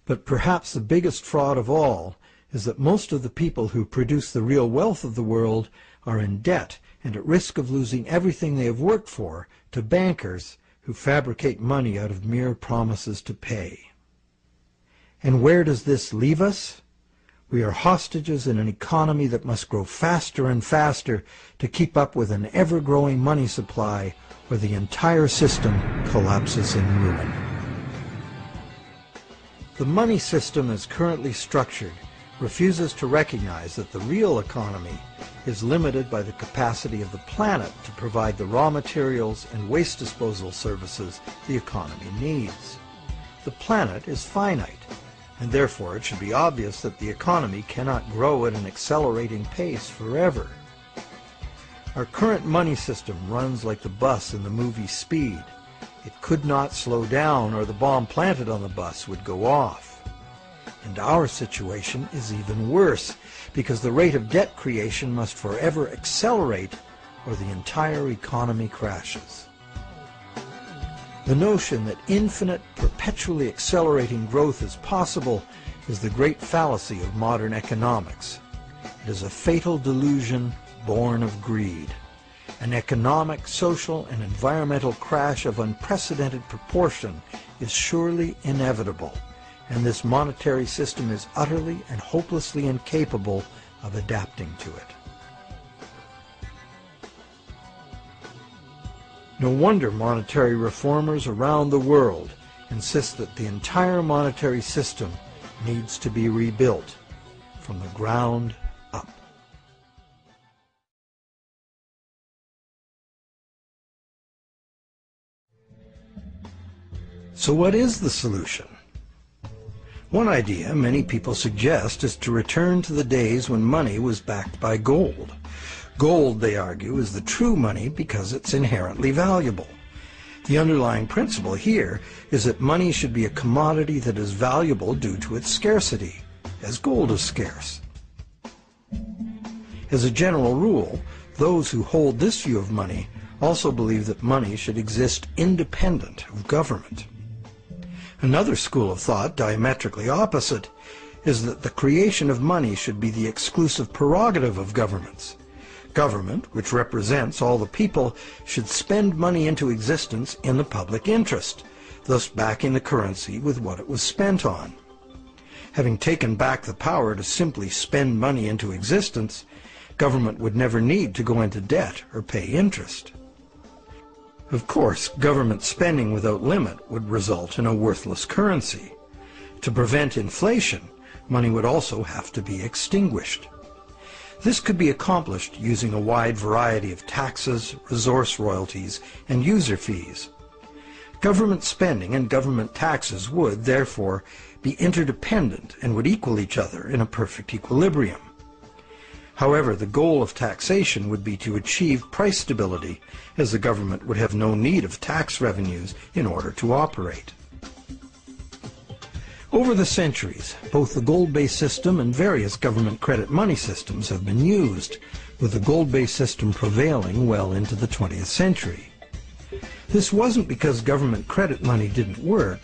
But perhaps the biggest fraud of all is that most of the people who produce the real wealth of the world are in debt and at risk of losing everything they have worked for to bankers who fabricate money out of mere promises to pay. And where does this leave us? We are hostages in an economy that must grow faster and faster to keep up with an ever-growing money supply, where the entire system collapses in ruin. The money system as currently structured refuses to recognize that the real economy is limited by the capacity of the planet to provide the raw materials and waste disposal services the economy needs. The planet is finite, and therefore it should be obvious that the economy cannot grow at an accelerating pace forever. Our current money system runs like the bus in the movie Speed. It could not slow down, or the bomb planted on the bus would go off. And our situation is even worse, because the rate of debt creation must forever accelerate, or the entire economy crashes. The notion that infinite, perpetually accelerating growth is possible is the great fallacy of modern economics. It is a fatal delusion born of greed. An economic, social, and environmental crash of unprecedented proportion is surely inevitable, and this monetary system is utterly and hopelessly incapable of adapting to it. No wonder monetary reformers around the world insist that the entire monetary system needs to be rebuilt from the ground up. So what is the solution? One idea many people suggest is to return to the days when money was backed by gold. Gold, they argue, is the true money because it's inherently valuable. The underlying principle here is that money should be a commodity that is valuable due to its scarcity, as gold is scarce. As a general rule, those who hold this view of money also believe that money should exist independent of government. Another school of thought, diametrically opposite, is that the creation of money should be the exclusive prerogative of governments. Government, which represents all the people, should spend money into existence in the public interest, thus backing the currency with what it was spent on. Having taken back the power to simply spend money into existence, government would never need to go into debt or pay interest. Of course, government spending without limit would result in a worthless currency. To prevent inflation, money would also have to be extinguished. This could be accomplished using a wide variety of taxes, resource royalties, and user fees. Government spending and government taxes would, therefore, be interdependent and would equal each other in a perfect equilibrium. However, the goal of taxation would be to achieve price stability, as the government would have no need of tax revenues in order to operate. Over the centuries, both the gold-based system and various government credit money systems have been used, with the gold-based system prevailing well into the 20th century. This wasn't because government credit money didn't work.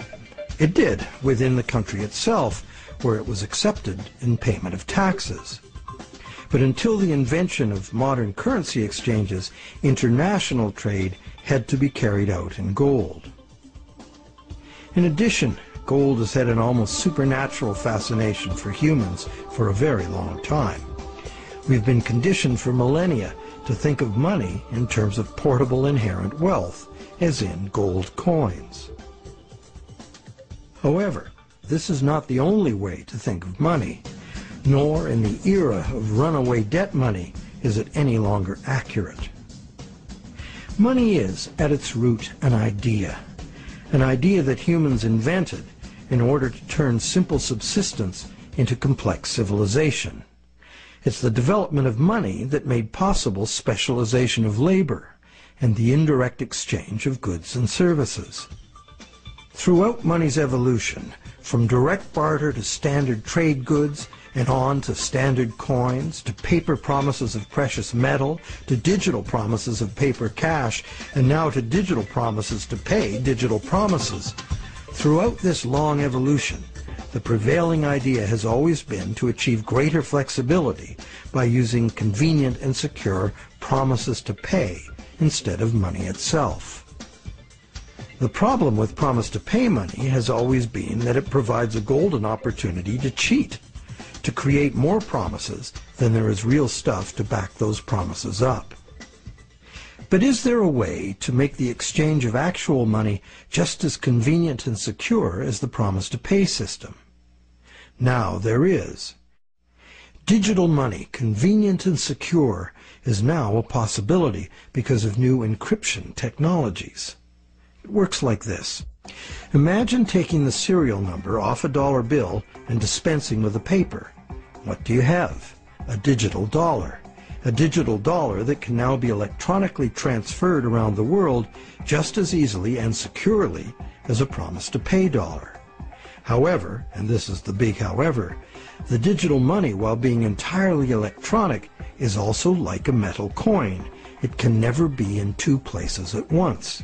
It did within the country itself, where it was accepted in payment of taxes. But until the invention of modern currency exchanges, international trade had to be carried out in gold. In addition, gold has had an almost supernatural fascination for humans for a very long time. We've been conditioned for millennia to think of money in terms of portable inherent wealth, as in gold coins. However, this is not the only way to think of money, nor in the era of runaway debt money is it any longer accurate. Money is, at its root, an idea that humans invented in order to turn simple subsistence into complex civilization. It's the development of money that made possible specialization of labor and the indirect exchange of goods and services. Throughout money's evolution, From direct barter to standard trade goods, and on to standard coins, to paper promises of precious metal, to digital promises of paper cash, and now to digital promises to pay digital promises. Throughout this long evolution, the prevailing idea has always been to achieve greater flexibility by using convenient and secure promises to pay instead of money itself. The problem with promise to pay money has always been that it provides a golden opportunity to cheat, to create more promises than there is real stuff to back those promises up. But is there a way to make the exchange of actual money just as convenient and secure as the promise to pay system? Now there is. Digital money, convenient and secure, is now a possibility because of new encryption technologies. It works like this. Imagine taking the serial number off a dollar bill and dispensing with the paper. What do you have? A digital dollar. A digital dollar that can now be electronically transferred around the world just as easily and securely as a promise to pay dollar. However, and this is the big however, the digital money, while being entirely electronic, is also like a metal coin. It can never be in two places at once.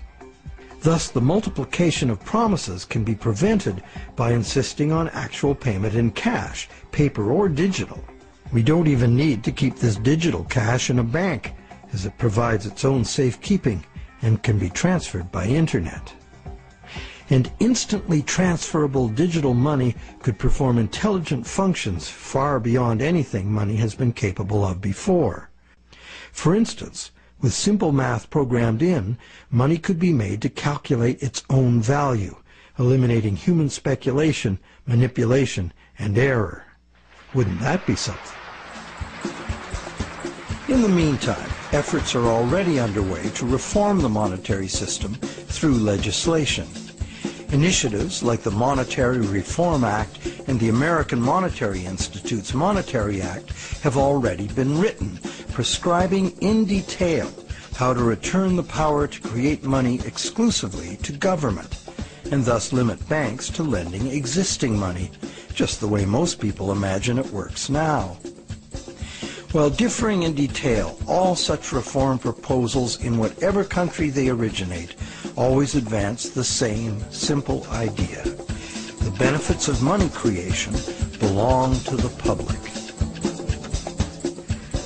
Thus, the multiplication of promises can be prevented by insisting on actual payment in cash, paper or digital. We don't even need to keep this digital cash in a bank, as it provides its own safekeeping and can be transferred by internet. And instantly transferable digital money could perform intelligent functions far beyond anything money has been capable of before. For instance, with simple math programmed in, money could be made to calculate its own value, eliminating human speculation, manipulation, and error. Wouldn't that be something? In the meantime, efforts are already underway to reform the monetary system through legislation. Initiatives like the Monetary Reform Act and the American Monetary Institute's Monetary Act have already been written, prescribing in detail how to return the power to create money exclusively to government, and thus limit banks to lending existing money, just the way most people imagine it works now. While differing in detail, all such reform proposals in whatever country they originate always advance the same simple idea. The benefits of money creation belong to the public.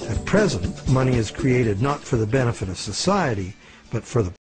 At present, money is created not for the benefit of society, but for the